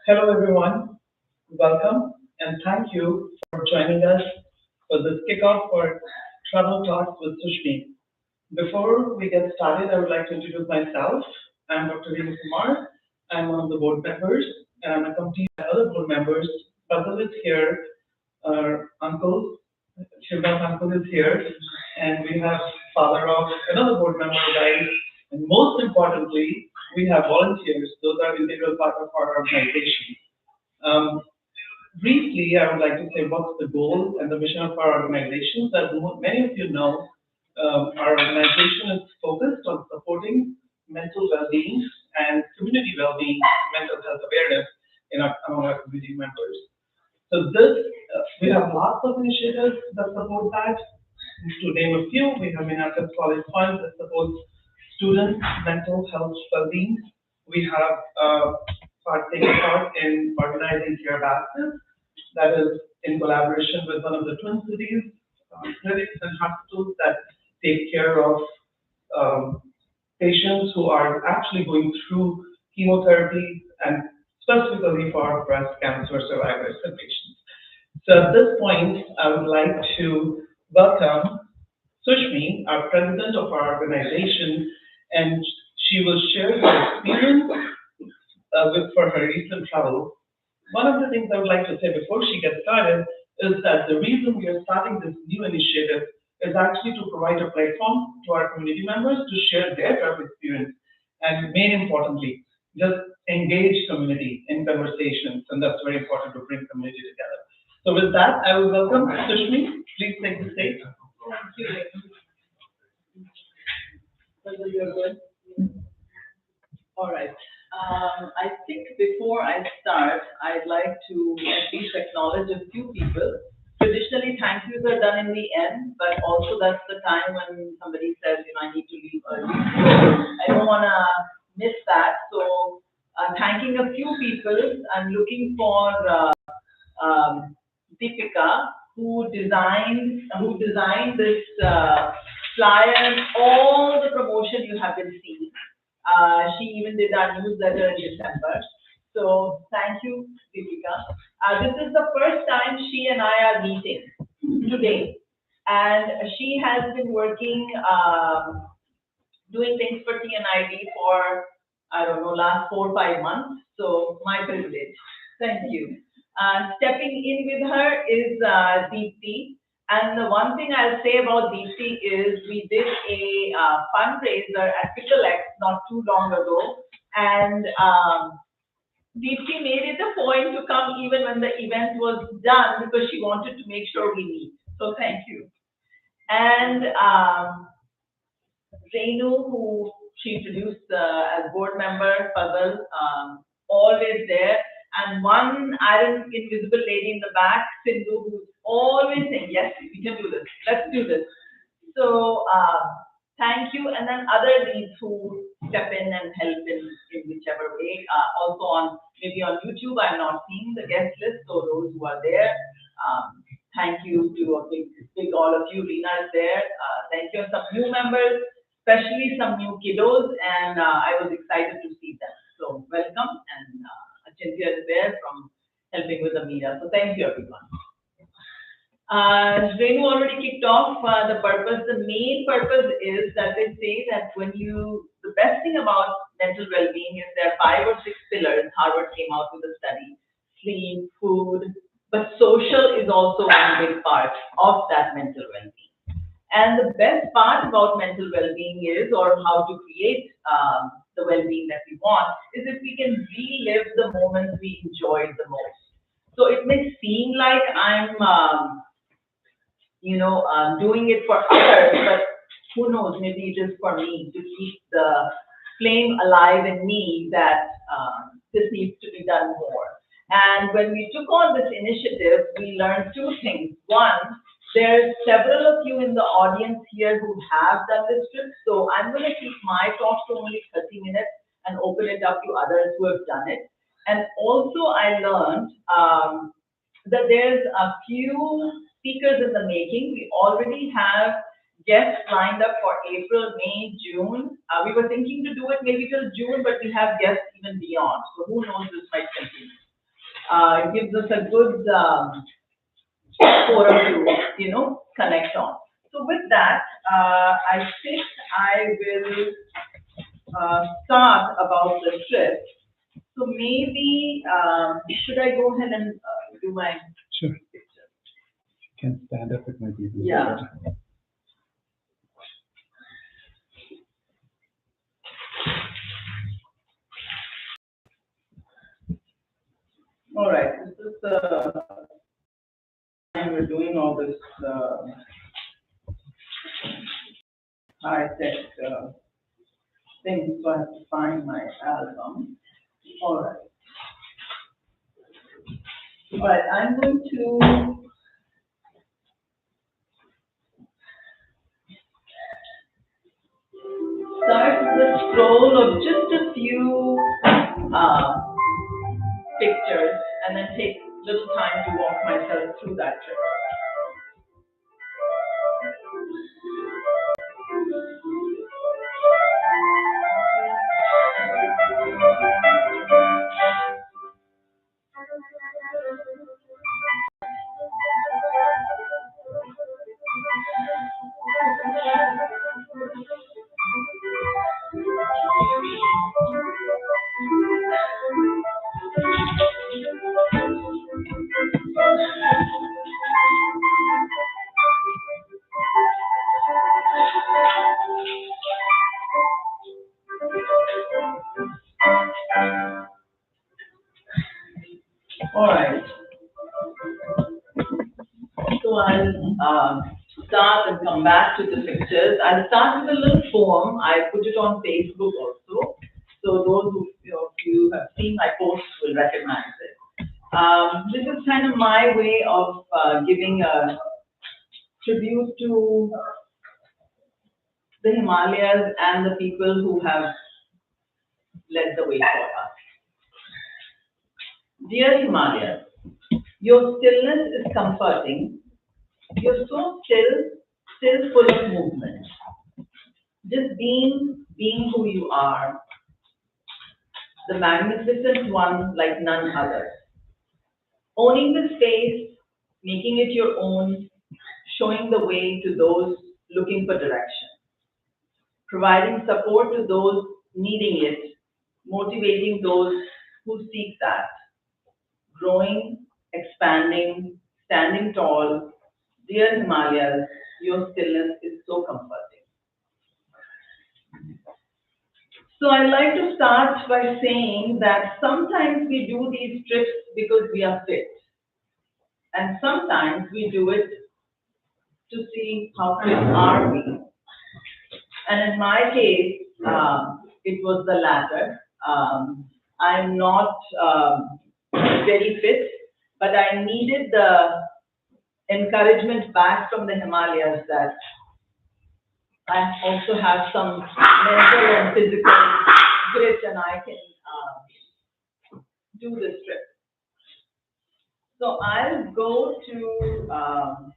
Hello, everyone. Welcome and thank you for joining us for this kickoff for Travel Talks with Sushmi. Before we get started, I would like to introduce myself. I'm Dr. Renu Kumar. I'm one of the board members, and I'm accompanied by other board members. Fazal is here, our uncle, Shivna's uncle is here, and we have father of another board member, guys. And most importantly, we have volunteers. Those are integral part of our organization. Um, Briefly, I would like to say what's the goal and the mission of our organization. As many of you know, our organization is focused on supporting mental well-being and community well-being, mental health awareness among our community members. So we have lots of initiatives that support that. To name a few, we have Minneapolis College Fund that supports students' mental health well-being. We have taken part in organizing care baskets, that is in collaboration with one of the Twin Cities clinics and hospitals that take care of um, patients who are actually going through chemotherapy and specifically for breast cancer survivors and patients. So at this point, I would like to welcome Sushmi, our president of our organization, and she will share her experience for her recent travel. One of the things I would like to say before she gets started is that the reason we are starting this new initiative is actually to provide a platform to our community members to share their travel experience, and main importantly, just engage community in conversations, and that's very important to bring community together. So with that, I will welcome Sushmi. Please take the stage. Thank you. Whether you're good? All right. I think before I start, I'd like to at least acknowledge a few people. Traditionally, thank yous are done in the end, but also that's the time when somebody says, I need to leave early. So I don't want to miss that. So I'm thanking a few people. I'm looking for Deepika, who designed this flyer, all the promotion you have been seeing. She even did our newsletter in December. So thank you, Deepika. This is the first time she and I are meeting today. And she has been working, doing things for TNID for, I don't know, last 4 or 5 months. So my privilege. Thank you. Stepping in with her is Deepti. And the one thing I'll say about Deepti is we did a fundraiser at Pickle X not too long ago. And Deepti made it a point to come even when the event was done because she wanted to make sure we meet. So thank you. And Renu, who she introduced as board member, Fazal, always there. And one iron invisible lady in the back, Sindhu, who's always saying, yes, we can do this. Let's do this. So thank you. And then other leads who step in and help in whichever way. Also maybe on YouTube, I'm not seeing the guest list. So those who are there, thank you to a big all of you. Lena is there. Thank you. And some new members, especially some new kiddos. And I was excited to see them. So welcome. And Cynthia is there from helping with the media. So thank you, everyone. Renu already kicked off the purpose. The main purpose is that they say that the best thing about mental well-being is there are 5 or 6 pillars. Harvard came out with a study: sleep, food, but social is also one big part of that mental well-being. And the best part about mental well-being is, or how to create the well-being that we want, is if we can relive the moments we enjoyed the most. So it may seem like I'm, doing it for others, but who knows, maybe it is for me to keep the flame alive in me that this needs to be done more. And when we took on this initiative, we learned 2 things. One, there's several of you in the audience here who have done this trip, so I'm going to keep my talk to only 30 minutes and open it up to others who have done it. And also I learned that there's a few speakers in the making. We already have guests lined up for April, May, June. We were thinking to do it maybe till June, but we have guests even beyond. So who knows, this might continue. It gives us a good forum to, connect on. So with that, I think I will start about the trip. So maybe, should I go ahead and do my Sure. picture? You can stand up, it might be easier. Yeah. All right, this is the time we're doing all this high-tech things, so I have to find my album. All right. All right, I'm going to start with a scroll of just a few pictures and then take little time to walk myself through that trip. All right. So I'll start and come back to the pictures. I'll start with a little poem. I put it on Facebook also. So those who you have seen my posts will recognize it. This is kind of my way of giving a tribute to the Himalayas and the people who have led the way for us. Dear Himalayas, your stillness is comforting. You're so still full of movement. Just being who you are, the magnificent one like none other. Owning the space, making it your own, showing the way to those looking for direction. Providing support to those needing it, motivating those who seek that. Growing, expanding, standing tall. Dear Himalayas, your stillness is so comforting. So I'd like to start by saying that sometimes we do these trips because we are fit. And sometimes we do it to see how fit are we. And in my case, it was the latter. I'm not very fit, but I needed the encouragement back from the Himalayas that I also have some mental and physical grit and I can do this trip. So I'll go to, I'll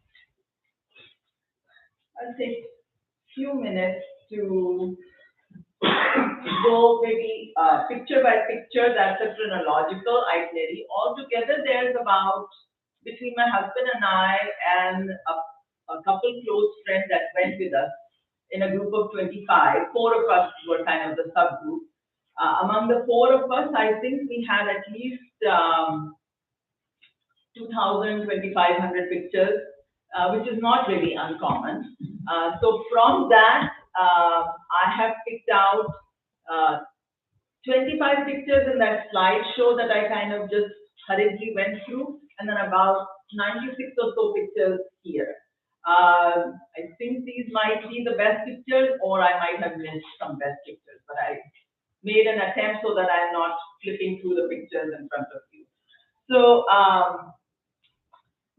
take a few minutes to go maybe picture by picture. That's a chronological itinerary. Altogether, there's about, between my husband and I and a couple close friends that went with us in a group of 25, 4 of us were kind of the subgroup. Among the 4 of us, I think we had at least 2,000, 2,500 pictures, which is not really uncommon. So from that, I have picked out 25 pictures in that slideshow that I kind of just hurriedly went through, and then about 96 or so pictures here. I think these might be the best pictures, or I might have missed some best pictures, but I made an attempt so that I'm not flipping through the pictures in front of you. So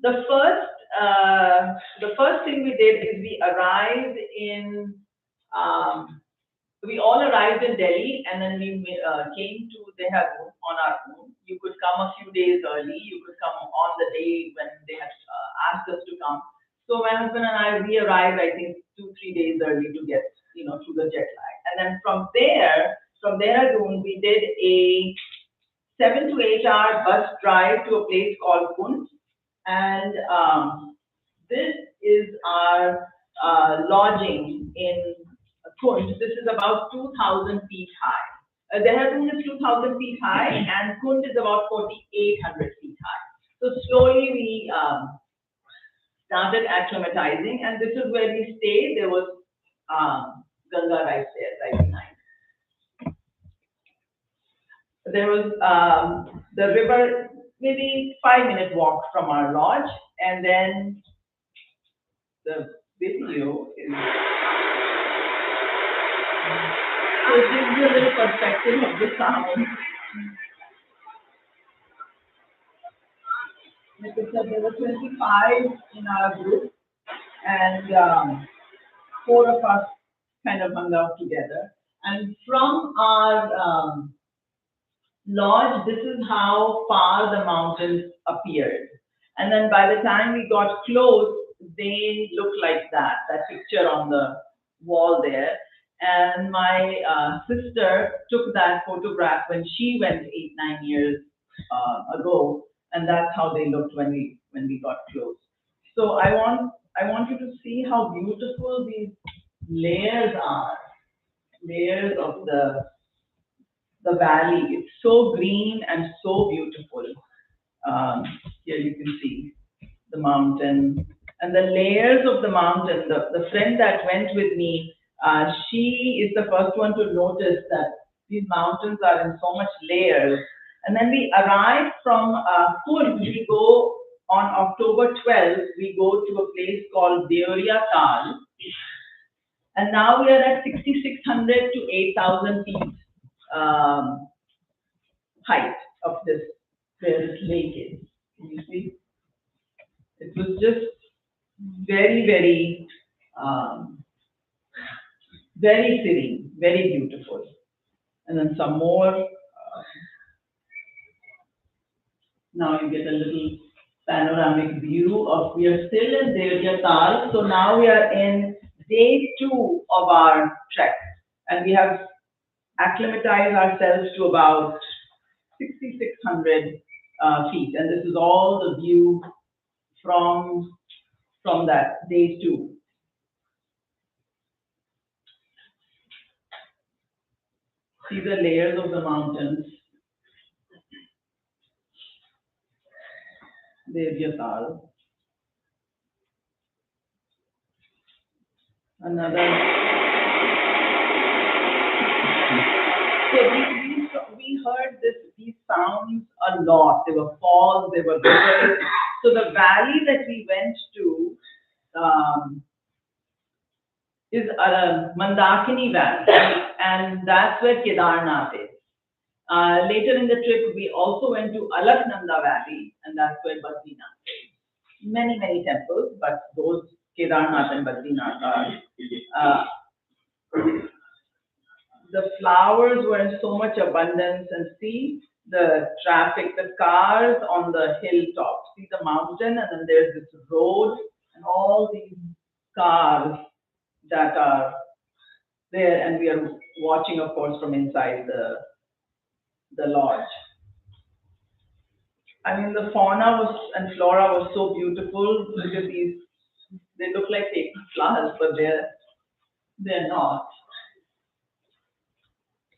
the first thing we did is we arrived in, we all arrived in Delhi, and then we came to Dehradun on our own. You could come a few days early. You could come on the day when they had asked us to come. So my husband and I, we arrived, I think, 2-3 days early to get, through the jet lag. And then from there, from Dehradun, we did a 7 to 8 hour bus drive to a place called Kund. And this is our lodging in Kund. This is about 2,000 feet high. Dehradun is 2,000 feet high, and Kund is about 4,800 feet high. So slowly we started acclimatizing, and this is where we stayed. There was Ganga right there, right behind. There was the river, maybe 5-minute walk from our lodge, and then the video is. So it gives you a little perspective of the sound. Like I said, there were 25 in our group, and 4 of us kind of hung out together. And from our lodge, this is how far the mountains appeared. And then by the time we got close, they looked like that picture on the wall there. And my sister took that photograph when she went 8-9 years ago, and that's how they looked when we got close. So I want you to see how beautiful these layers are, layers of the valley. It's so green and so beautiful. Here you can see the mountain and the layers of the mountain. The friend that went with me, she is the first one to notice that these mountains are in so much layers. And then we arrived from Kund. We go on October 12th, we go to a place called Deoria Tal. And now we are at 6,600 to 8,000 feet height of this, where this lake is. Can you see? It was just very, very, very serene, very beautiful. And then some more. Now you get a little panoramic view of, we are still in Deoria Tal. So now we are in day 2 of our trek. And we have acclimatized ourselves to about 6,600 feet. And this is all the view from that day 2. See the layers of the mountains. Deoria Tal. Another. So we heard these sounds a lot. There were falls, there were rivers. So the valley that we went to is Mandakini Valley, and that's where Kedarnath is. Later in the trip, we also went to Alaknanda Valley, and that's where Badrinath is. Many, many temples, but those Kedarnath and Badrinath are. The flowers were in so much abundance, and see the traffic, the cars on the hilltop. See the mountain, and then there's this road, and all these cars that are there, and we are watching, of course, from inside the lodge. I mean, the fauna and flora was so beautiful. Look at these; they look like fake flowers, but they're not.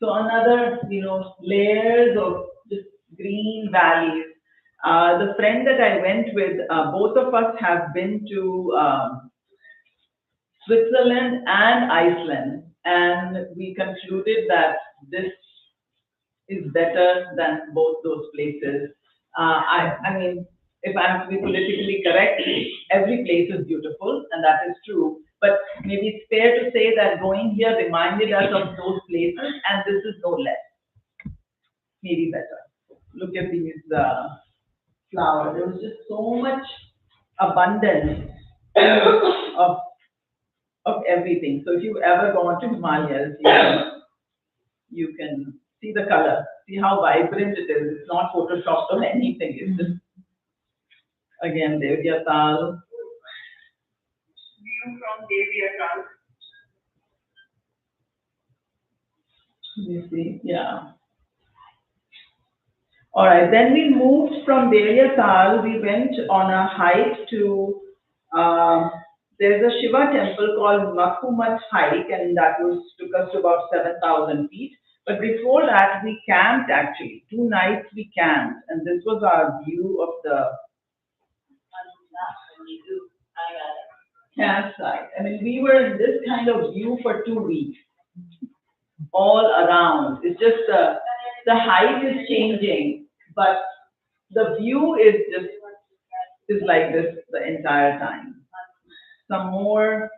So another, layers of just green valleys. The friend that I went with, both of us have been to Switzerland and Iceland, and we concluded that this is better than both those places. I mean, if I have to be politically correct, every place is beautiful, and that is true. But maybe it's fair to say that going here reminded us of those places, and this is no less. Maybe better. Look at these flowers. There was just so much abundance of everything. So if you ever go on to Himalayas, you can see the color, see how vibrant it is. It's not photoshopped or anything. It's just, again, Deoria Tal. View from Deoria Tal. You see, yeah. All right, then we moved from Tal. We went on a hike to, um, there's a Shiva temple called Makumat hike, and that took us to about 7,000 feet. But before that, we camped actually. 2 nights we camped, and this was our view of the campsite. I mean, we were in this kind of view for 2 weeks, all around. It's just the height is changing, but the view is like this the entire time. Some more,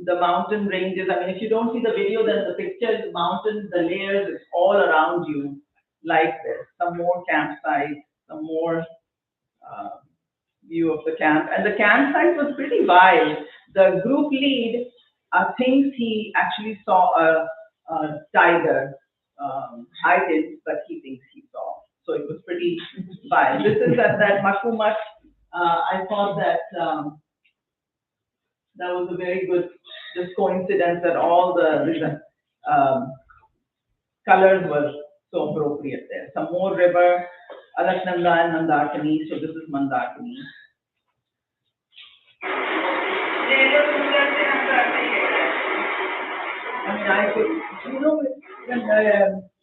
the mountain ranges. I mean, if you don't see the video, then the picture is mountains, the layers, it's all around you like this. Some more campsites, some more view of the camp. And the campsite was pretty wild. The group lead thinks he actually saw a tiger. I didn't, but he thinks he saw. So it was pretty wild. This is at that Makumat. I thought that that was a very good just coincidence that all the colors were so appropriate there. Some more river, Alaknanda and Mandakini. So this is Mandakini. I mean, I could, when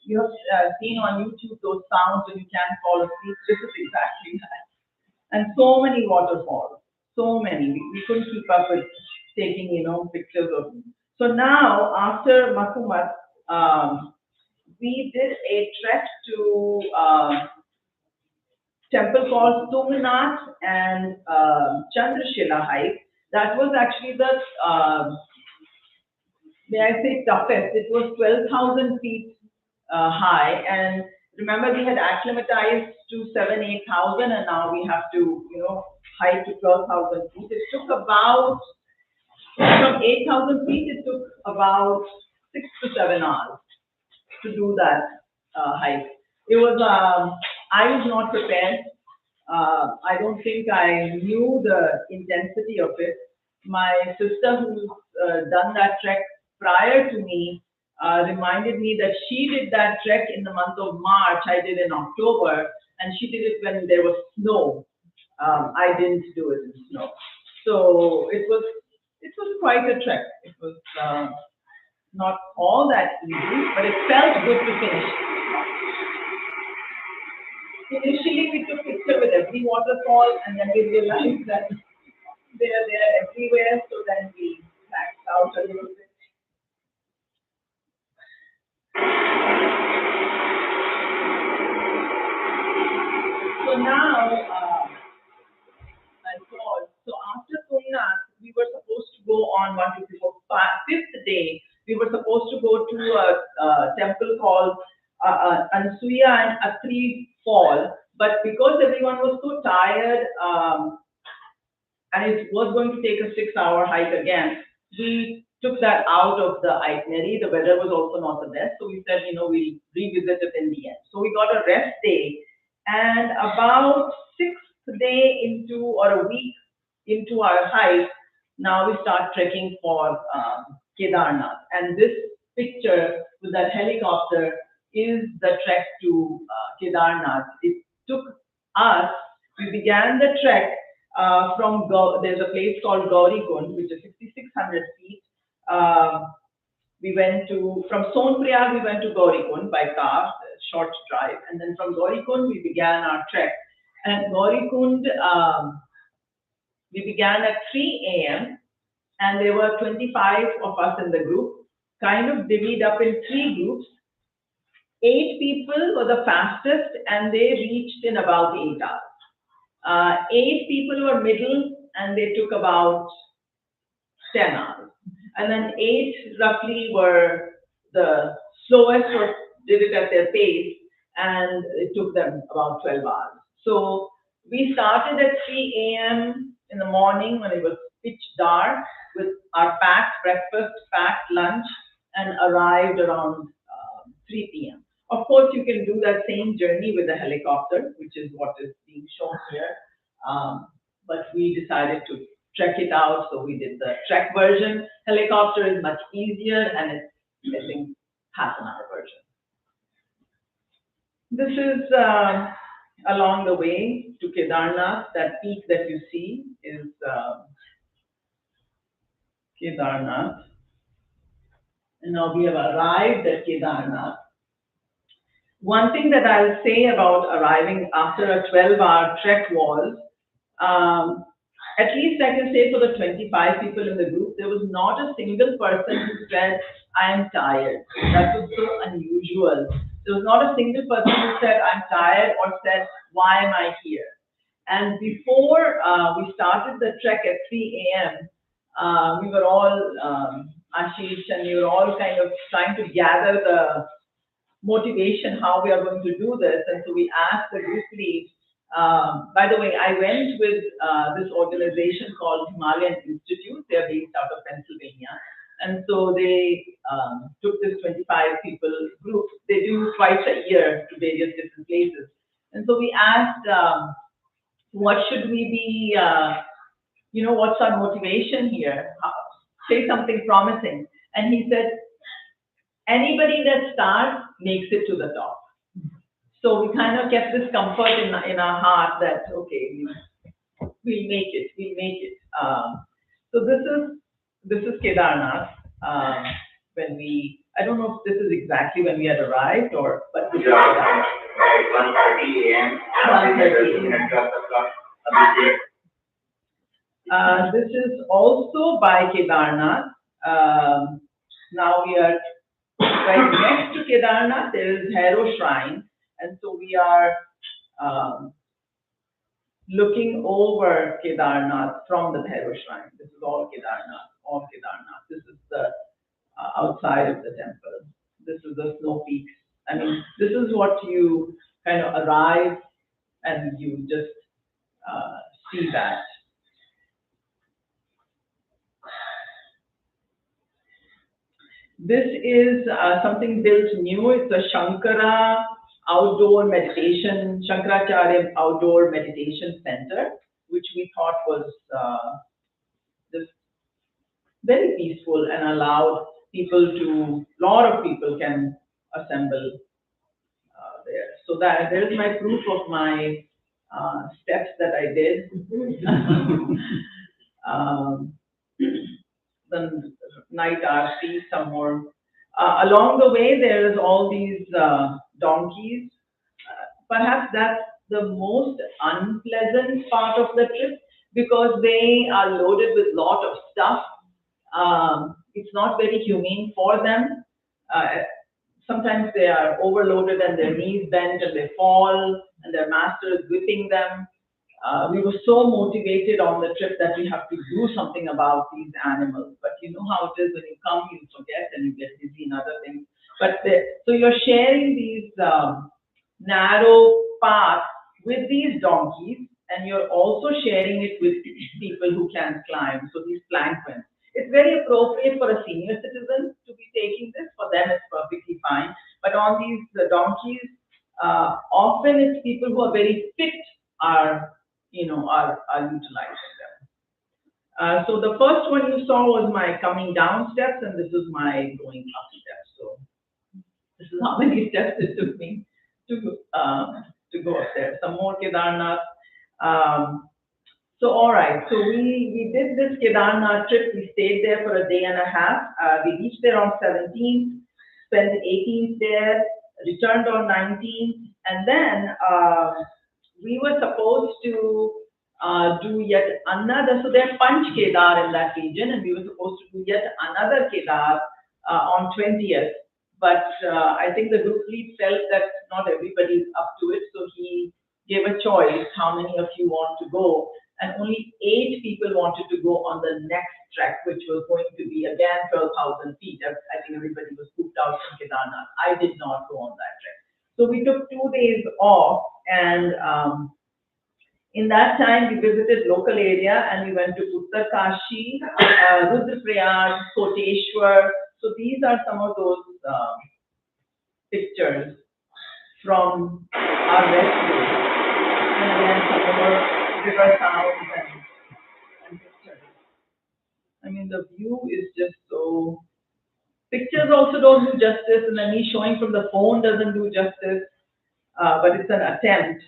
you have seen on YouTube those sounds and you can't fall asleep, this is exactly that. And so many waterfalls, so many. We couldn't keep up with taking, pictures of them. So now, after Makumat, we did a trek to temple called Tungnath and Chandrashila hike. That was actually the, may I say, toughest. It was 12,000 feet high, and remember we had acclimatized to 8,000, and now we have to, hike to 12,000 feet. It took about, from 8,000 feet, it took about 6 to 7 hours to do that hike. It was, I was not prepared. I don't think I knew the intensity of it. My sister, who's done that trek prior to me, reminded me that she did that trek in the month of March. I did in October, and she did it when there was snow. I didn't do it in snow, so it was quite a trek. It was not all that easy, but it felt good to finish. Initially, we took picture with every waterfall, and then we realized that they're everywhere, so then we backed out a little bit. So now, so after Tungnath, we were supposed to go on 1, 2, 3, 4, 5, fifth day. We were supposed to go to a temple called Ansuya and Atri Fall, but because everyone was so tired, and it was going to take a 6-hour hike again, we took that out of the itinerary. The weather was also not the best, so we said, we'll revisit it in the end. So we got a rest day, and about 6th day into, or a week into our hike, now we start trekking for Kedarnath. And this picture with that helicopter is the trek to Kedarnath. It took us, we began the trek from, there's a place called Gaurikund, which is 6,600 feet. We went to, from Sonpriyag, we went to Gaurikund by car, a short drive. And then from Gaurikund, we began our trek. And Gaurikund, we began at 3 a.m. and there were 25 of us in the group, kind of divvied up in 3 groups. 8 people were the fastest, and they reached in about 8 hours. 8 people were middle, and they took about 10 hours. And then 8 roughly were the slowest, or did it at their pace, and it took them about 12 hours. So we started at 3 a.m. in the morning when it was pitch dark with our packed breakfast, packed lunch, and arrived around 3 p.m. Of course, you can do that same journey with a helicopter, which is what is being shown here. But we decided to trek it out, so we did the trek version. Helicopter is much easier, and it's, I think, half an hour version. This is along the way to Kedarnath. That peak that you see is Kedarnath. And now we have arrived at Kedarnath. One thing that I'll say about arriving after a 12-hour trek was, at least I can say for the 25 people in the group, there was not a single person who said, I am tired. That was so unusual. There was not a single person who said, I'm tired, or said, why am I here? And before we started the trek at 3 a.m., we were all, Ashish and we were all kind of trying to gather the motivation how we are going to do this. And so we asked the group lead. By the way, I went with this organization called Himalayan Institute. They're based out of Pennsylvania. And so they took this 25 people group. They do twice a year to various different places. And so we asked, what should we be, what's our motivation here? Say something promising. And he said, anybody that starts makes it to the top. So we kind of kept this comfort in our heart that, okay, we'll make it. So this is Kedarnath. When I don't know if this is exactly when we had arrived, but this is Kedarnath. 1:30 a.m. 1:30 a.m. This is also by Kedarnath. Now we are right next to Kedarnath. There is Bhairav Shrine, and so we are looking over Kedarnath from the Bhairav Shrine. This is all Kedarnath. This is the outside of the temple. This is the snow peaks. I mean, this is what you kind of arrive and you just see that. This is something built new. It's a Shankaracharya Outdoor Meditation Center, which we thought was just very peaceful and allowed a lot of people can assemble there. So there's my proof of my steps that I did. The night aarti, some more. Along the way, there is all these donkeys. Perhaps that's the most unpleasant part of the trip because they are loaded with a lot of stuff. It's not very humane for them. Sometimes they are overloaded and their knees bend and they fall and their master is whipping them. We were so motivated on the trip that we have to do something about these animals. But you know how it is when you come, you forget and you get busy in other things. So you're sharing these narrow paths with these donkeys, and you're also sharing it with people who can't climb. So these plankwins. It's very appropriate for a senior citizen to be taking this. For them, it's perfectly fine. But on these donkeys, often it's people who are very fit are utilizing them. So the first one you saw was my coming down steps, and this is my going up steps. So this is how many steps it took me to go up there. Some more Kedarnath. So all right, so we did this Kedarnath trip. We stayed there for a day and a half. We reached there on 17th, spent 18th there, returned on 19th, and then we were supposed to do yet another. So there's Panch Kedar in that region, and we were supposed to do yet another Kedar on 20th. But I think the group lead felt that not everybody is up to it, so he gave a choice how many of you want to go. And only 8 people wanted to go on the next trek, which was going to be again 12,000 feet. I think everybody was pooped out from Kedarnath. I did not go on that trek. So we took 2 days off, and in that time we visited local area and we went to Uttarkashi, Rudraprayag, Koteshwar. So these are some of those pictures from our rescue. And again, some more river sounds and pictures. I mean, the view is just so. Pictures also don't do justice, and then me showing from the phone doesn't do justice, but it's an attempt.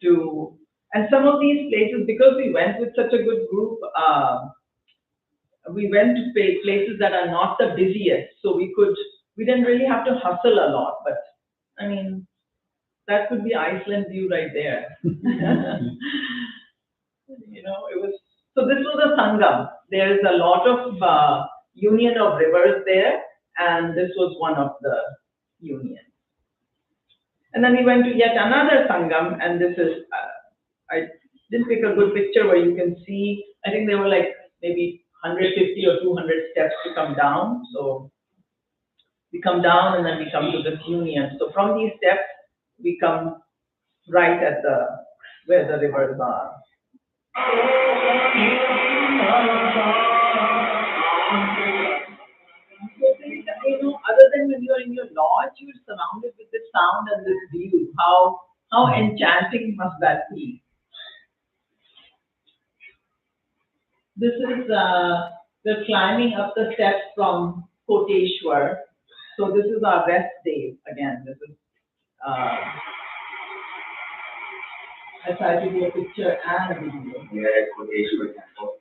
and some of these places, because we went with such a good group, we went to places that are not the busiest, so we didn't really have to hustle a lot, but I mean, that could be Iceland view right there. It was, so this was a Sangam. There is a lot of union of rivers there, and this was one of the unions. And then we went to yet another Sangam, and this is, I didn't pick a good picture where you can see, I think there were like maybe 150 or 200 steps to come down. So we come down and then we come to this union. So from these steps, we come right at where the rivers are. Other than when you're in your lodge, you're surrounded with this sound and this view. How enchanting must that be? This is we're climbing up the steps from Koteshwar. So this is our rest day again. This is I tried to do a picture and a video. Yeah, Koteshwar temple.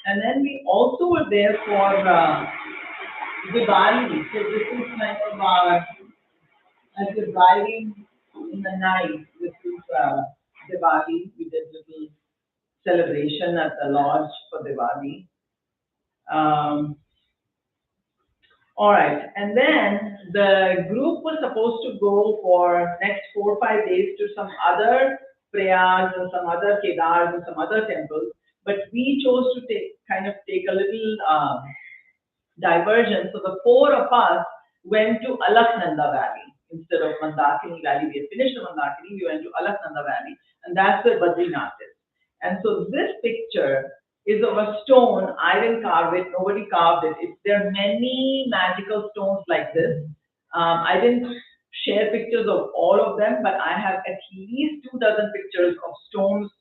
And then we also were there for Diwali. So this is kind of as we're driving in the night, this is Diwali. We did little celebration at the lodge for Diwali. All right, and then the group was supposed to go for next 4 or 5 days to some other prayas and some other kedars and some other temples, but we chose to take a little diversion. So the 4 of us went to Alaknanda Valley instead of Mandakini Valley. We had finished the Mandakini, we went to Alaknanda Valley, and that's where Badrinath is. And so this picture is of a stone. I didn't carve it, nobody carved it. There are many magical stones like this. I didn't share pictures of all of them, but I have at least 24 pictures of stones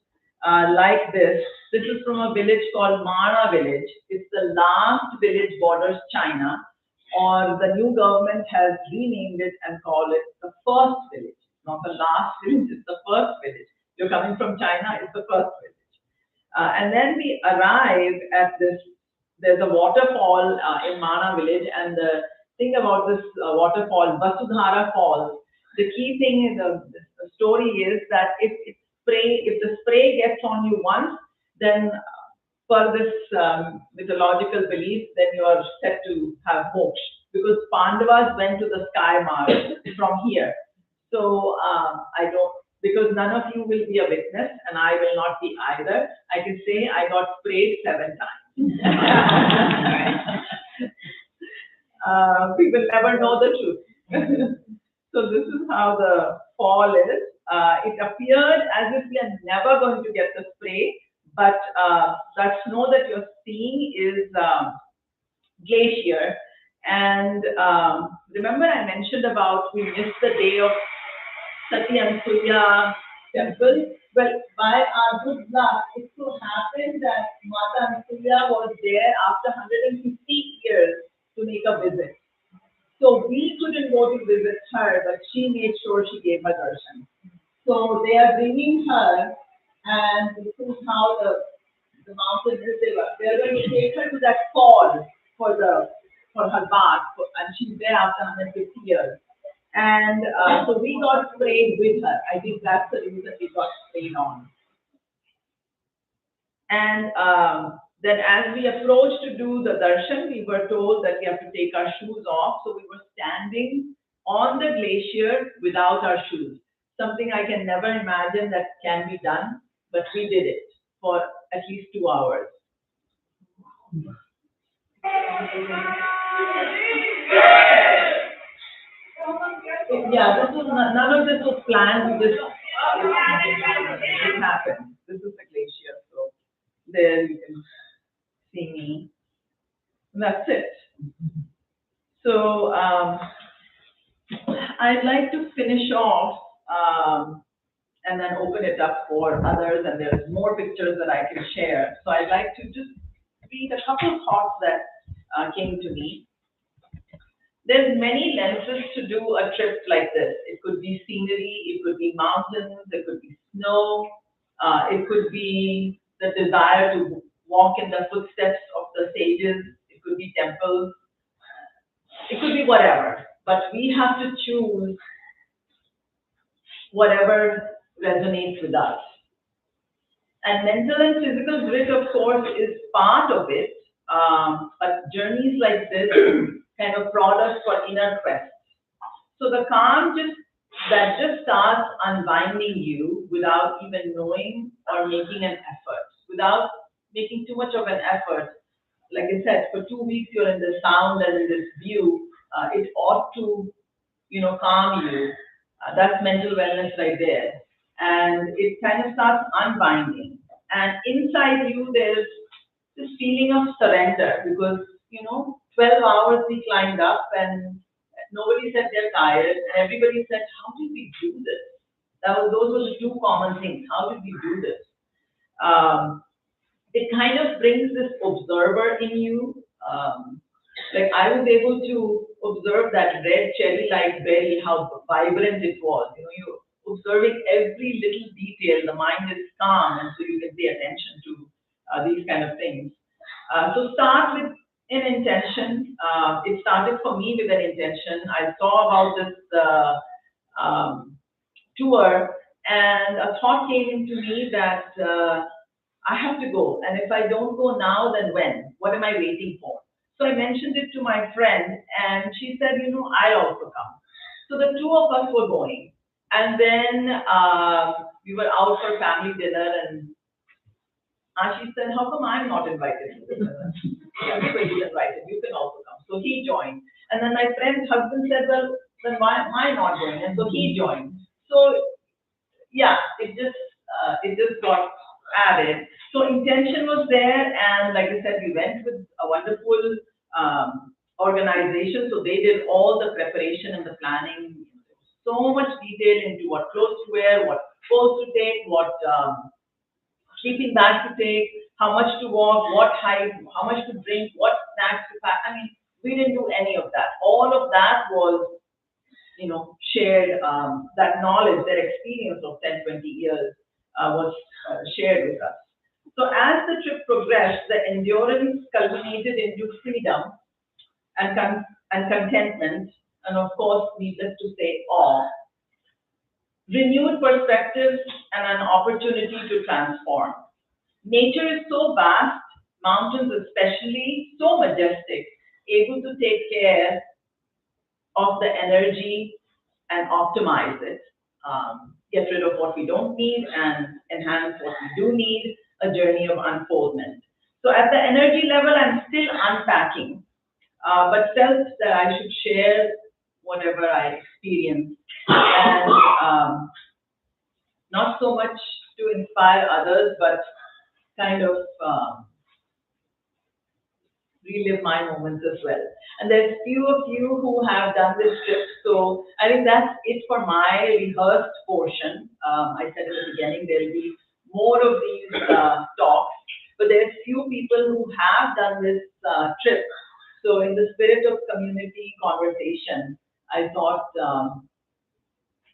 like this. This is from a village called Mana village. It's the last village borders China, or the new government has renamed it and called it the first village. Not the last village, it's the first village. You're coming from China, it's the first village. And then we arrive at this, there's a waterfall in Mana village, and the thing about this waterfall, Vasudhara Falls, the key thing is the story is that if the spray gets on you once, then per this mythological belief, then you are set to have moksha, because Pandavas went to the sky mark from here. So because none of you will be a witness, and I will not be either, I can say I got sprayed 7 times. We will never know the truth. So this is how the fall is. It appeared as if we are never going to get the spray, but that snow that you're seeing is glacier. And remember I mentioned about we missed the day of Sati Ansuya temple. Well, by our good luck, it so happened that Mata Ansuya was there after 150 years to make a visit. So we couldn't go to visit her, but she made sure she gave her darshan. So they are bringing her, and this is how the mountain is. They are going to take her to that fall for her bath, and she's there after 150 years. And so we got sprayed with her. I think that's the reason we got sprayed on. And then as we approached to do the darshan, we were told that we have to take our shoes off. So we were standing on the glacier without our shoes. Something I can never imagine that can be done, but we did it for at least 2 hours. Yeah, this was none of this was planned. It happened. This is the glacier, so there you can see me. And that's it. So I'd like to finish off and then open it up for others, and there's more pictures that I can share. So I'd like to just read a couple of thoughts that came to me. there's many lenses to do a trip like this. It could be scenery, it could be mountains, it could be snow, it could be the desire to walk in the footsteps of the sages, it could be temples, it could be whatever. But we have to choose whatever resonates with us. And mental and physical grit, of course, is part of it. But journeys like this kind of prod us for inner quest. So the calm that just starts unwinding you without even knowing or making an effort, without making too much of an effort. Like I said, for 2 weeks you're in the sound and in this view, it ought to, calm you. That's mental wellness right there. And it kind of starts unwinding. And inside you, there's this feeling of surrender because, 12 hours we climbed up and nobody said they're tired. And everybody said, how did we do this? Those were the two common things. How did we do this? It kind of brings this observer in you. Like I was able to observe that red cherry-like berry, how vibrant it was. You're observing every little detail. The mind is calm, and so you can pay attention to these kind of things. So start with an intention. It started for me with an intention. I saw about this tour, and a thought came into me that I have to go. And if I don't go now, then when? What am I waiting for? So I mentioned it to my friend, and she said, I'll also come. So the two of us were going. And then we were out for family dinner, and she said, how come I'm not invited to this dinner? Everybody's invited, you can also come. So he joined. And then my friend's husband said, well, then why am I not going? And so he joined. So yeah, it just got added. So intention was there, and like I said, we went with a wonderful organization. So they did all the preparation and the planning, so much detail into what clothes to wear, what clothes to take, what sleeping bag to take, how much to walk, what height, how much to drink, what snacks to pack. I mean, we didn't do any of that. All of that was, shared, that knowledge, their experience of 10, 20 years was shared with us. So as the trip progressed, the endurance culminated into freedom and contentment, and of course, needless to say, awe, renewed perspectives, and an opportunity to transform. Nature is so vast, mountains especially, so majestic, able to take care of the energy and optimize it, get rid of what we don't need and enhance what we do need, a journey of unfoldment. So at the energy level, I'm still unpacking, but felt that I should share whatever I experienced, and not so much to inspire others, but kind of relive my moments as well. And there's few of you who have done this trip, so I think that's it for my rehearsed portion. I said at the beginning there will be more of these talks, but there's few people who have done this trip. So in the spirit of community conversation, I thought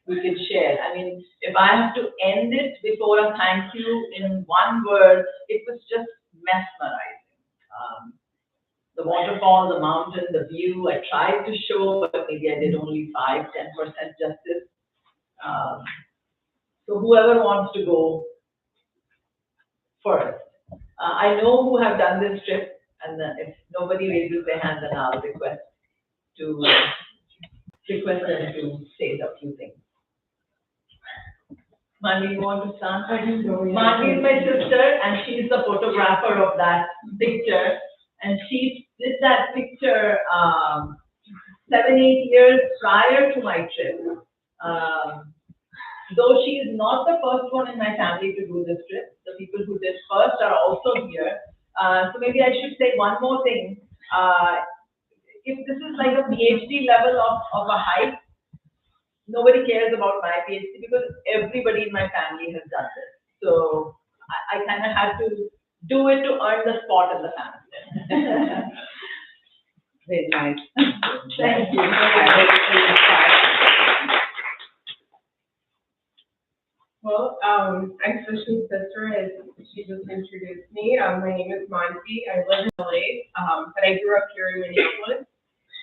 we could share. I mean, if I have to end it before a thank you in one word, it was just mesmerizing. The waterfall, the mountain, the view, I tried to show, but maybe I did only 5–10% justice. So whoever wants to go first. I know who have done this trip, and if nobody raises their hand, then I'll request them to say a few things. Mani, you want to start? Mani is my sister, and she's the photographer of that picture. And she did that picture 7–8 years prior to my trip. Though she is not the first one in my family to do this trip, the people who did first are also here. So maybe I should say one more thing. If this is like a PhD level of a hike, nobody cares about my PhD because everybody in my family has done this. So I kind of had to do it to earn the spot in the family. Very nice. Thank you. Well, I'm Sushmi's sister, as she just introduced me. My name is Mansi. I live in LA, but I grew up here in Minneapolis.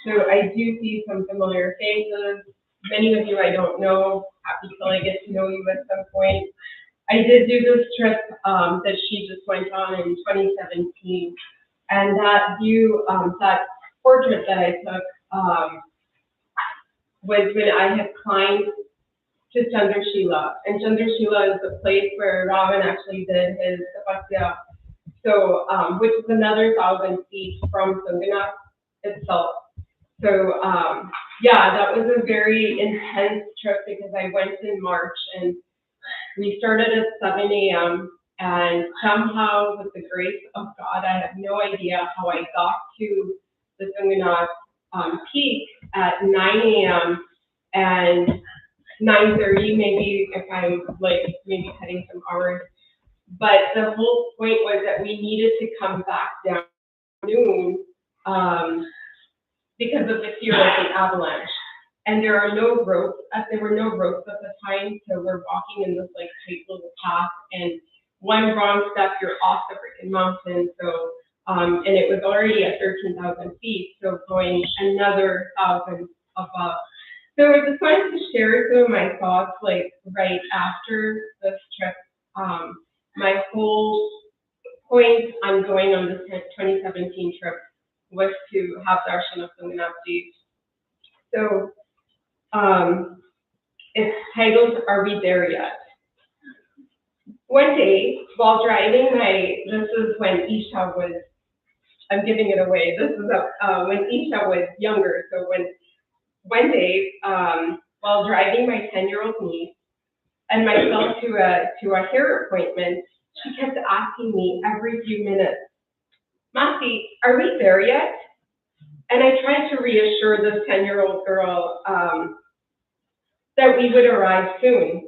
So I do see some familiar faces. Many of you I don't know. Happy till I get to know you at some point. I did do this trip that she just went on in 2017, and that view, that portrait that I took was when I had climbed to Chandrashila, and Chandrashila is the place where Ravan actually did his tapasya. So, which is another 1,000 feet from Tunganath itself. So, yeah, that was a very intense trip because I went in March and we started at 7 a.m. and somehow, with the grace of God, I have no idea how I got to the Tunganath peak at 9 a.m. and 9:30, maybe, if I'm like maybe cutting some hours. But the whole point was that we needed to come back down noon because of the fear of the avalanche. And there were no ropes at the time, so we're walking in this like tight little path, and one wrong step, you're off the freaking mountain. So, and it was already at 13,000 feet, so going another 1,000 above. So I just wanted to share some of my thoughts, like right after this trip. My whole point on going on this 2017 trip was to have darshan of Tunganathji. So it's titled, Are We There Yet? One day, while driving this is when Isha was, I'm giving it away, this is when Isha was younger, so one day, while driving my 10-year-old niece and myself to a hair appointment, she kept asking me every few minutes, Masi, are we there yet? And I tried to reassure this 10-year-old girl that we would arrive soon.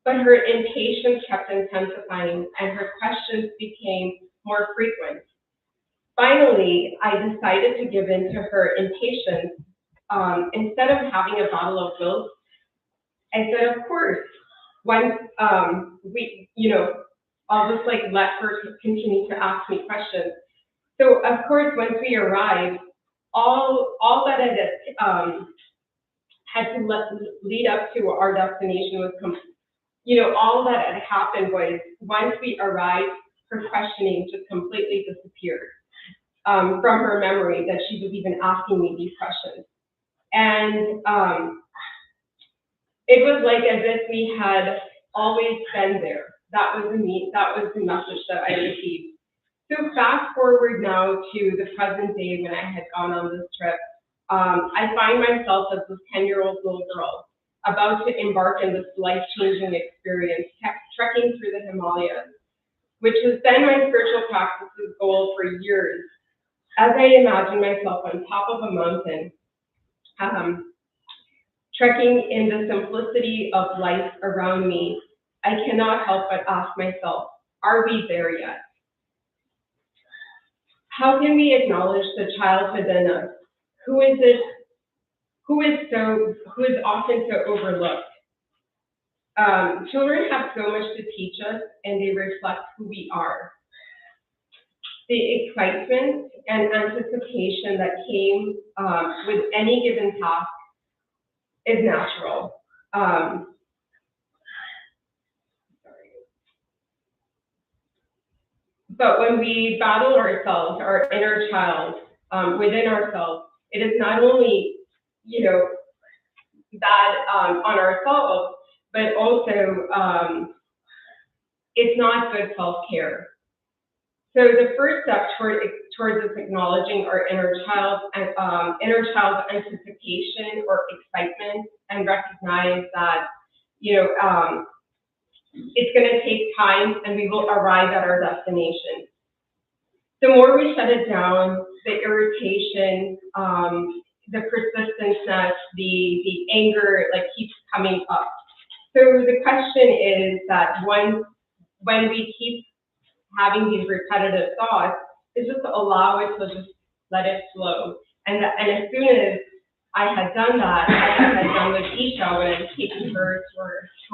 But her impatience kept intensifying and her questions became more frequent. Finally, I decided to give in to her impatience. Instead of having a battle of wills, I said, of course, once I'll just like let her continue to ask me questions. So of course, once we arrived, all that had to lead up to our destination was all that had happened was once we arrived, her questioning just completely disappeared from her memory that she was even asking me these questions. And it was like as if we had always been there. That was the message that I received. So fast forward now to the present day when I had gone on this trip, I find myself as this 10-year-old little girl about to embark in this life-changing experience, trekking through the Himalayas, which has been my spiritual practice's goal for years. As I imagine myself on top of a mountain, trekking in the simplicity of life around me, I cannot help but ask myself, are we there yet? How can we acknowledge the child within us? Who is often so overlooked? Children have so much to teach us, and they reflect who we are. The excitement and anticipation that came with any given task is natural. But when we battle ourselves, our inner child within ourselves, it is not only, bad on ourselves, but also it's not good self-care. So the first step towards us acknowledging our inner child's anticipation or excitement, and recognize that it's going to take time and we will arrive at our destination. The more we shut it down, the irritation, the persistence, the anger keeps coming up. So the question is that when we keep having these repetitive thoughts, is just allow it to just let it flow And as soon as I had done that, I had done with Isha when I was taking her to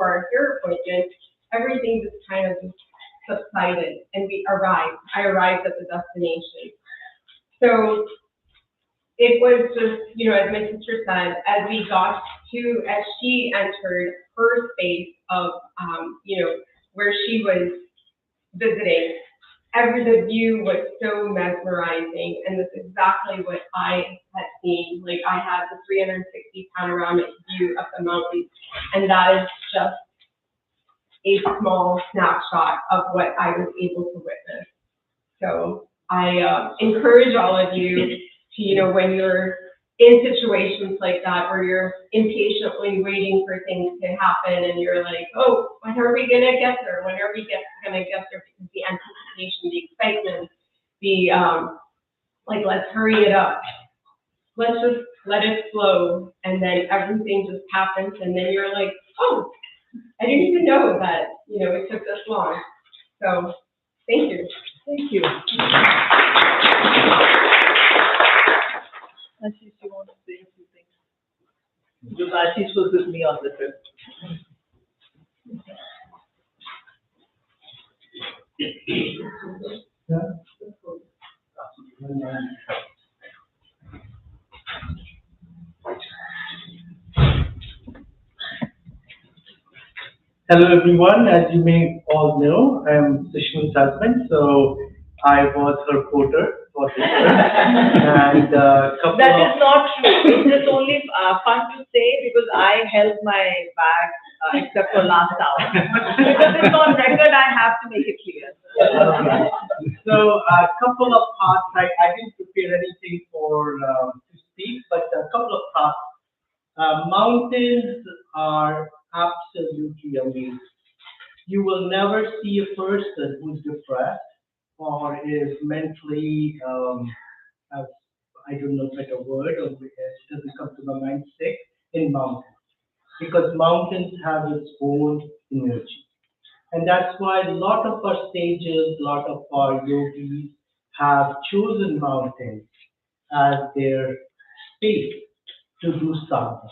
our hair appointment, everything just kind of subsided, and we arrived. I arrived at the destination. So it was just, as my sister said, as she entered her space of, where she was visiting, the view was so mesmerizing, and that's exactly what I had seen. Like, I had the 360 panoramic view of the mountains, and that is just a small snapshot of what I was able to witness. So I encourage all of you to, when you're in situations like that where you're impatiently waiting for things to happen and you're like, oh, when are we gonna get there? When are we gonna get there? Because the anticipation, the excitement, let's hurry it up. Let's just let it flow, and then everything just happens, and then you're like, oh, I didn't even know that, it took this long. So, thank you. Thank you. Ashish, you want to say a few things? Because Ashish was with me on the trip. Hello everyone, as you may all know, I'm Sushmi's husband, so I was her porter for this trip. And That is not true. It's just only fun to say because I held my bag except for last hour. Because it's on record, I have to make it clear. So a couple of thoughts. I didn't prepare anything to speak, but a couple of thoughts. Mountains are absolutely amazing. You will never see a person who's depressed or is mentally, I don't know a better word, or it doesn't come to my mind, sick in mountains. Because mountains have its own energy. And that's why a lot of our sages, a lot of our yogis have chosen mountains as their space to do something.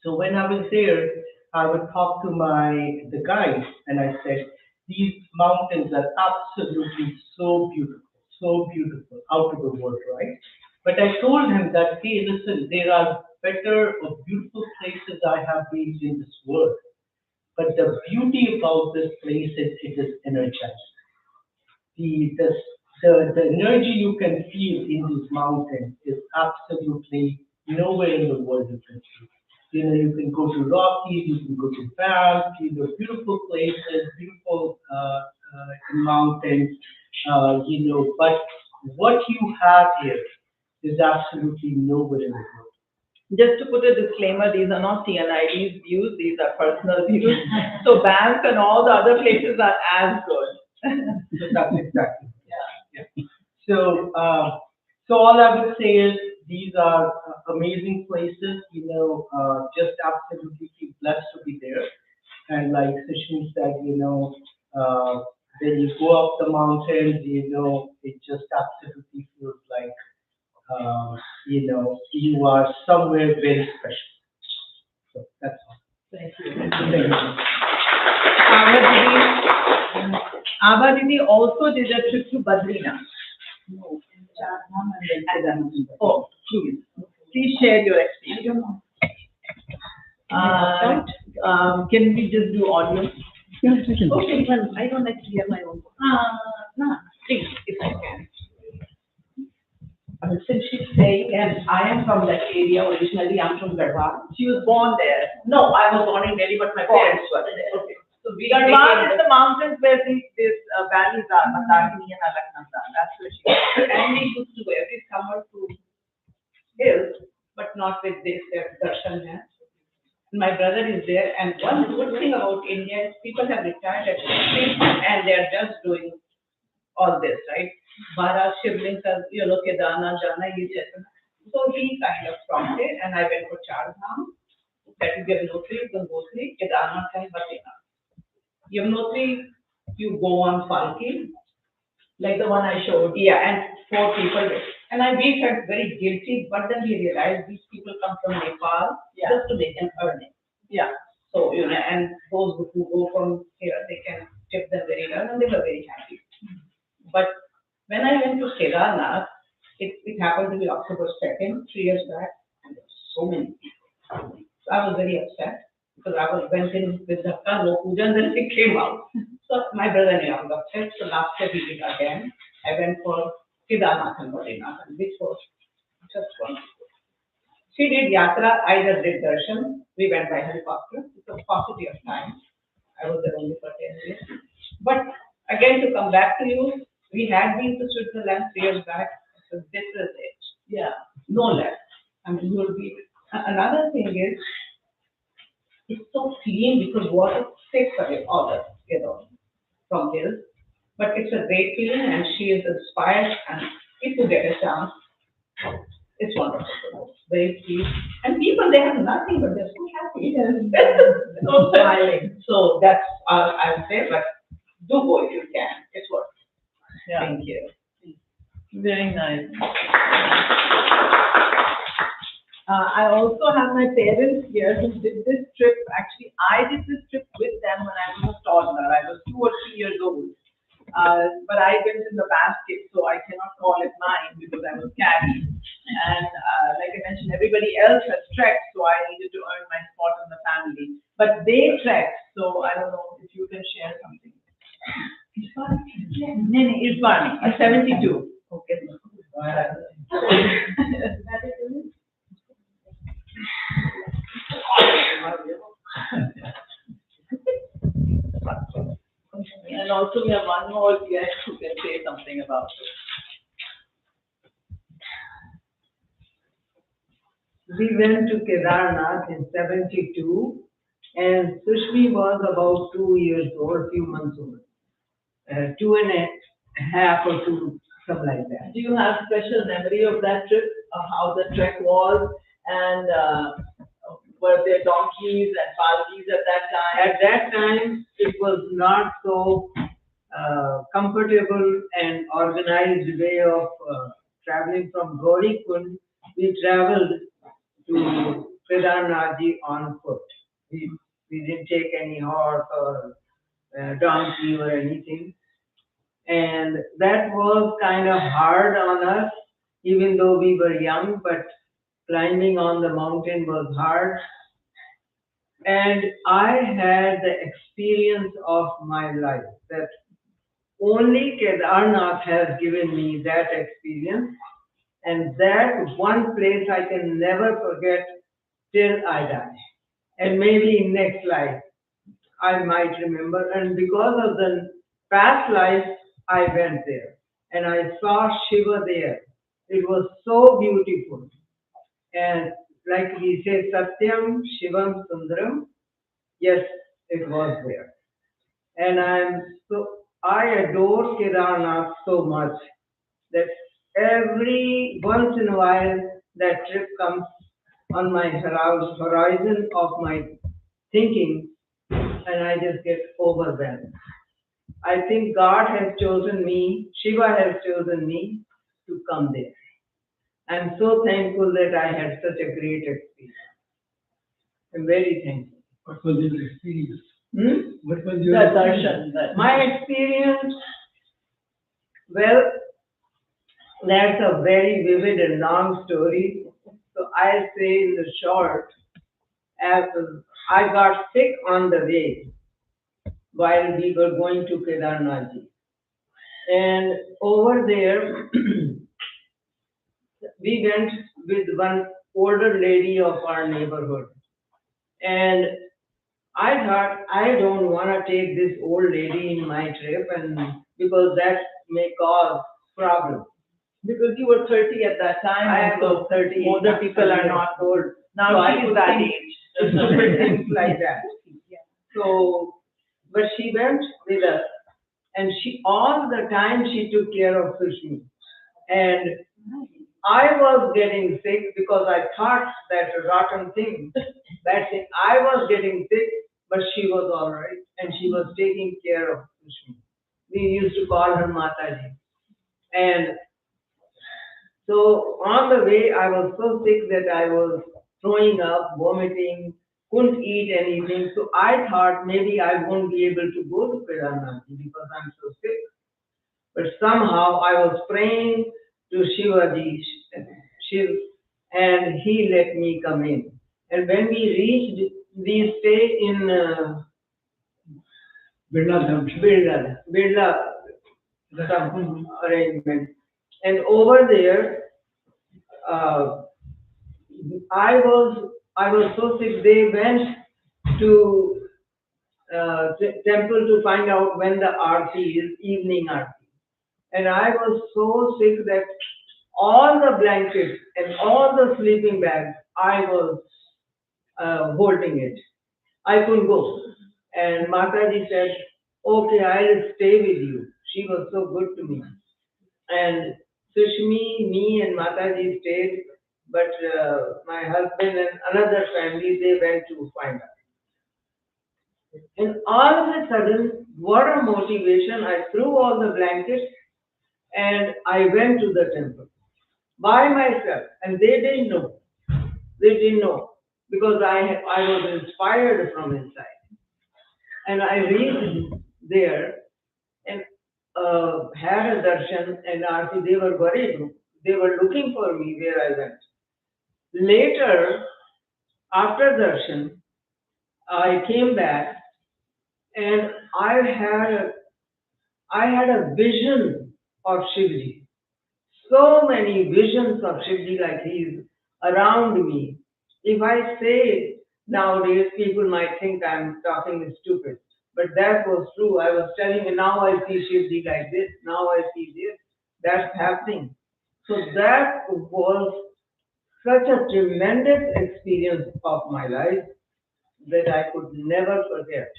So when I was there, I would talk to the guides, and I said, these mountains are absolutely so beautiful, out of the world, right? But I told him that, hey, listen, there are better or beautiful places I have been in this world. But the beauty about this place is it is energized. The, the, the energy you can feel in these mountains is absolutely nowhere in the world you can feel. You can go to Rockies, you can go to Banff, beautiful places, beautiful mountains, but what you have here is absolutely nowhere in the world. Just to put a disclaimer, these are not TNID's views, these are personal views. So Banff and all the other places are as good. So that's exactly. Yeah. So, so all I would say is these are amazing places. Just absolutely feel blessed to be there. And like Sushmi said, when you go up the mountains, it just absolutely feels like, you are somewhere very special. So that's all. Thank you. Ava Didi also did a trip to Badrinath. No, oh, please. Please share your experience. Can we just do audio? Okay, well, I don't like to hear my own. No, please, if I can. Since she's saying, and I am from that area originally, I'm from Garhwal. She was born there. No, I was born in Delhi, but my parents were there. Okay. So Garhwal is the mountains where these valleys are, Mandakini and Alaknanda. That's where she was. And we used to every summer to hills, but not with this darshan here. My brother is there, and one good thing about India is people have retired at 60 and they're just doing all this, right? Bara Shivling says, Kedarnath, Jana, so he kind of prompted, and I went for Char Dham, that is Yamunotri, Gangotri, Kedarnath, and Badrinath. Yamunotri, you go on Falki, Like the one I showed. yeah, and 4 people, And we felt very guilty, but then we realized these people come from Nepal Yeah. just to make an earning. Yeah. So, and those who go from here, they can tip them very well, and they were very happy. But when I went to Kedarnath, it happened to be October 2nd, 3 years back, and there were so many people. So I was very upset because went in with the no puja, and then it came out. So my brother and I was upset. So last year we did again. I went for Kedarnath and Badrinath, which was just wonderful. She did yatra, I just did darshan. We went by helicopter. It was paucity of time. I was there only for 10 days. But again, to come back to you, we had been to Switzerland 3 years back. So this is it. Yeah. No less. I mean, you will be. Another thing is, it's so clean because water takes away all the, from hills. But it's a great feeling, and she is inspired. And if you get a chance, it's wonderful. Very clean. And people, they have nothing, but they're so happy. So smiling. So that's all I'll say, but do go if you can. It's worth it. Yeah. Thank you. Very nice. I also have my parents here who did this trip. Actually, I did this trip with them when I was a toddler. I was 2 or 3 years old. But I went in the basket, so I cannot call it mine because I was carried. And like I mentioned, everybody else has trekked, so I needed to earn my spot in the family. But they trekked, so I don't know if you can share something. Irfan, 72. Okay. And also we have one more guest who can say something about it. We went to Kedarnath in 72, and Sushmi was about 2 years old, few months old. 2.5 or 2, something like that. Do you have special memory of that trip, of how the trek was, and were there donkeys and palkis at that time? At that time, it was not so comfortable and organized way of traveling from Gaurikund. We traveled to Kedarnathji on foot. We didn't take any horse or donkey or anything. And that was kind of hard on us, even though we were young, but climbing on the mountain was hard. And I had the experience of my life that only Kedarnath has given me that experience. And that one place I can never forget till I die. And maybe in next life, I might remember. And because of the past life, I went there. And I saw Shiva there. It was so beautiful. And like we say, Satyam, Shivam, Sundaram. Yes, it was there. And I adore Kedarnath so much that once in a while that trip comes on my horizon of my thinking, and I just get overwhelmed. I think God has chosen me, Shiva has chosen me to come there. I'm so thankful that I had such a great experience. I'm very thankful. What was your experience? What was The your darshan. My experience, well, that's a very vivid and long story. So I'll say in the short, as I got sick on the way while we were going to Kedarnathji. And over there, we went with one older lady of our neighborhood. And I thought, I don't want to take this old lady in my trip, and because that may cause problems. Because you were 30 at that time. I was 30. Older people are not old. now So I she is could that think age. stupid things like that. So, but she went with us, and all the time she took care of Sushmi. And I was getting sick because I thought that rotten thing, that thing, I was getting sick, but she was all right, and she was taking care of Sushmi. We used to call her Mataji. And So on the way, I was so sick that I was throwing up, vomiting, couldn't eat anything. So I thought maybe I won't be able to go to Kedarnath because I'm so sick. But somehow I was praying to Shivaji, Shiv, and he let me come in. And when we reached, we stay in Birla, some arrangement. And over there, uh, I was so sick. They went to temple to find out when the aarti is, evening aarti. And I was so sick that all the blankets and all the sleeping bags, I was holding it. I couldn't go. And Mataji said, okay, I'll stay with you. She was so good to me. And Sushmi, me and Mataji stayed, but my husband and another family, they went to find out. And all of a sudden, what a motivation. I threw all the blankets and I went to the temple by myself. And they didn't know. They didn't know because I was inspired from inside. And I reached there and had a darshan and Aarti, they were worried. They were looking for me where I went. Later, after darshan, I came back and I had a vision of Shivji. So many visions of Shivji like he's around me. If I say it nowadays, people might think I'm talking stupid. But that was true. I was telling you, now I see Shivji like this, now I see this, that's happening. So that was such a tremendous experience of my life that I could never forget.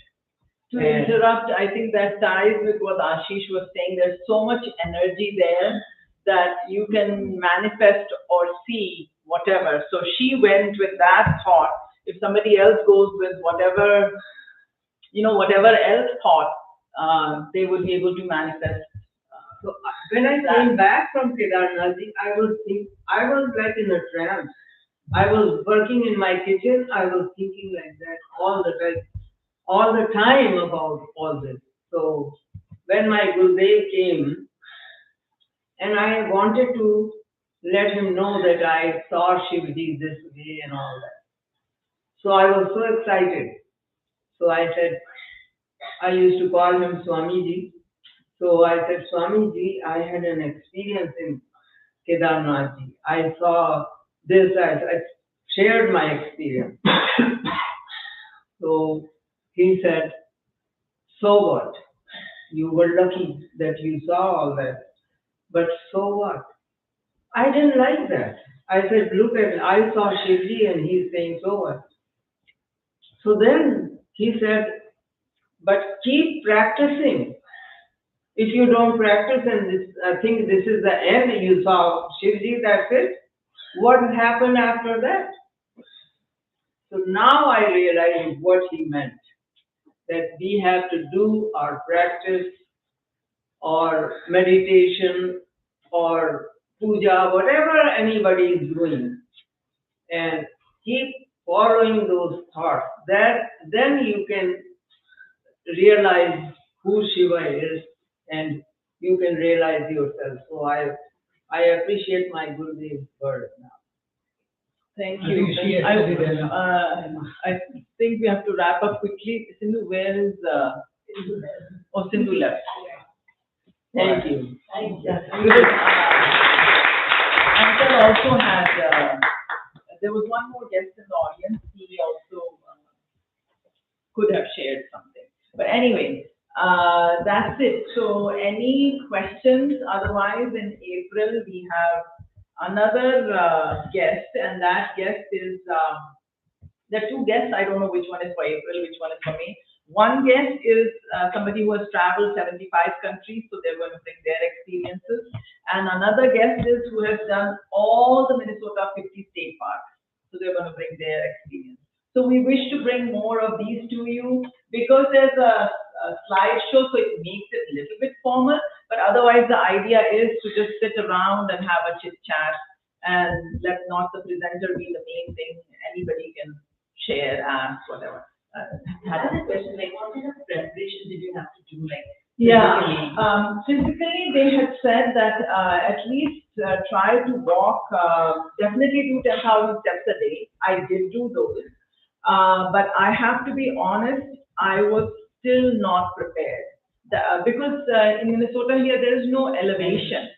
To And- interrupt, I think that ties with what Ashish was saying. There's so much energy there that you can manifest or see whatever. So she went with that thought. If somebody else goes with whatever, whatever else thought, they would be able to manifest. So when I came back from Kedarnath, I was like in a trance. I was working in my kitchen. I was thinking like that all the time about all this. So when my Gurudev came, and I wanted to let him know that I saw Shivji this way and all that. So I was so excited. So I said, I used to call him Swamiji. So I said, Swamiji, I had an experience in Kedarnath. I saw this, I shared my experience. So he said, so what? You were lucky that you saw all that. But so what? I didn't like that. I said, look at, I saw Shivji and he's saying, so what? So then he said, but keep practicing. If you don't practice and think this is the end, you saw Shivji, that's it. What happened after that? So now I realize what he meant. That we have to do our practice or meditation or puja, whatever anybody is doing, and keep following those thoughts. Then you can realize who Shiva is and you can realize yourself. So I appreciate my Gurudev's word now. Thank I you. think she has to be there I think we have to wrap up quickly. Sindhu, where is, Sindhu left. Thank you. Uncle also had, there was one more guest in the audience. He also could have shared something. But anyway, that's it. So any questions? Otherwise, in April, we have another guest, and that guest is, there are two guests. I don't know which one is for April, which one is for me. One guest is somebody who has traveled 75 countries, so they're going to bring their experiences. And another guest is who has done all the Minnesota 50 state parks, so they're going to bring their experience. So we wish to bring more of these to you because there's a slideshow, so it makes it a little bit formal. But otherwise, the idea is to just sit around and have a chit chat and let not the presenter be the main thing. Anybody can share, ask, whatever. Another question, like what kind of preparation did you have to do, like? Yeah, physically they had said that at least try to walk, definitely do 10,000 steps a day. I did do those. But I have to be honest, I was still not prepared. Because in Minnesota here, there is no elevation.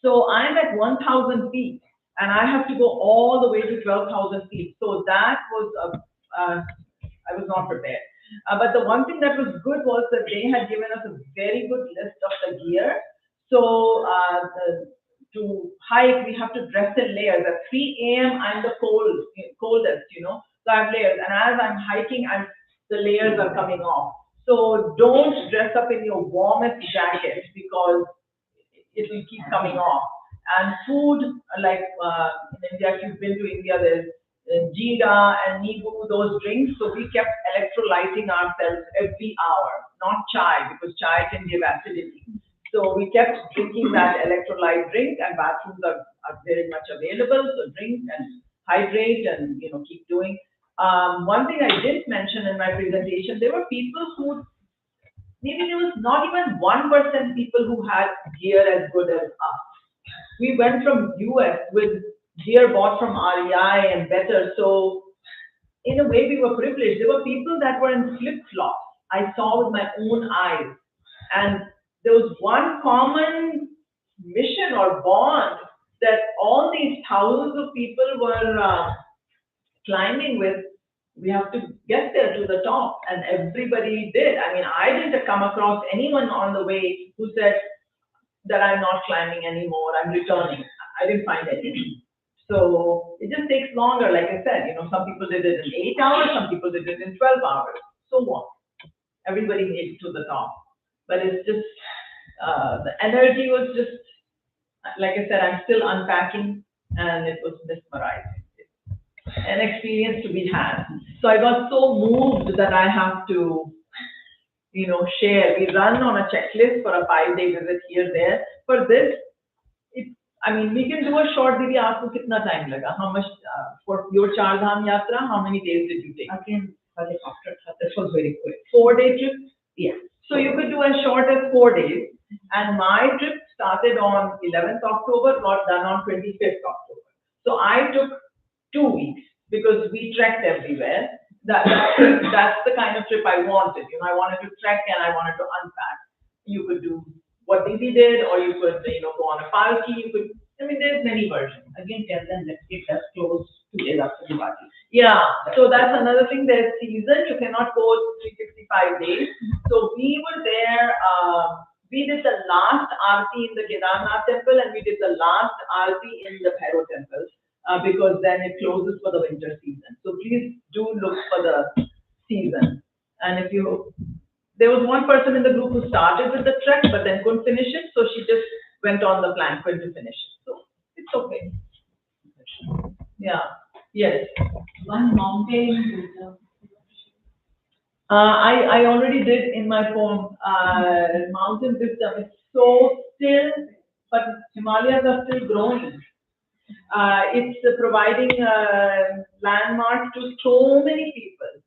So I'm at 1,000 feet and I have to go all the way to 12,000 feet. So that was, I was not prepared. But the one thing that was good was that they had given us a very good list of the gear. So to hike, we have to dress in layers. At 3 a.m., I'm the coldest, so I have layers. And as I'm hiking, the layers are coming off. So don't dress up in your warmest jacket because it will keep coming off. And food, like in India, if you've been to India, there's jeera and nibu, those drinks. So we kept electrolyting ourselves every hour, not chai, because chai can give acidity. So we kept drinking that electrolyte drink, and bathrooms are very much available. So drink and hydrate and keep doing. One thing I didn't mention in my presentation, there were people who maybe there was not even 1% people who had gear as good as us. We went from US with gear bought from REI and better. So in a way we were privileged. There were people that were in flip-flops. I saw with my own eyes. And there was one common mission or bond that all these thousands of people were climbing with. We have to get there to the top, and everybody did. I mean, I didn't come across anyone on the way who said that I'm not climbing anymore, I'm returning. I didn't find anything. So it just takes longer, like I said, some people did it in 8 hours, some people did it in 12 hours. So what? Everybody made it to the top. But it's just, the energy was just, like I said, I'm still unpacking, and it was mesmerizing. An experience to be had. So I got so moved that I have to, share. We run on a checklist for a 5-day visit here, there. For this, we can do a short video. Aapko kitna time laga? How much, for your Char Dham Yatra, how many days did you take? Again, this was very quick. 4-day trip? Yeah. So you could do as short as 4 days. And my trip started on 11th October, got done on 25th October. So I took 2 weeks because we trekked everywhere. That's the kind of trip I wanted. I wanted to trek and I wanted to unpack. You could do what Didi did, or you could, go on a palki. You could. There's many versions. Again, tell them that it does close 2 days after the party. Yeah. So that's another thing. There's season. You cannot go 365 days. So we were there. We did the last Aarti in the Kedarnath temple, and we did the last Aarti in the Bhairav temple. Because then it closes for the winter season. So please do look for the season. And there was one person in the group who started with the trek, but then couldn't finish it, so she just went on the plank to finish it. So it's okay. Yeah. Yes. One mountain. I already did in my poem. Mountain wisdom is so still, but Himalayas are still growing. It's providing landmarks to so many people.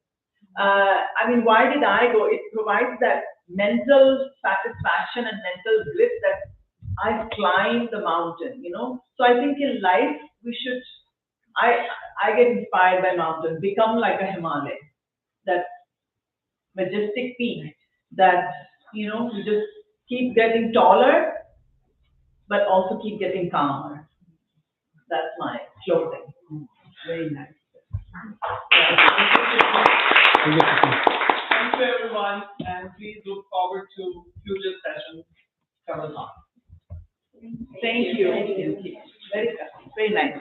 Why did I go? It provides that mental satisfaction and mental bliss that I climbed the mountain, So I think in life, we should, I get inspired by mountains, become like a Himalaya, that majestic peak that, we just keep getting taller, but also keep getting calmer. That's my clothing. Very nice. Thank you, everyone, and please look forward to future sessions coming up. Thank you. Very nice. Very nice.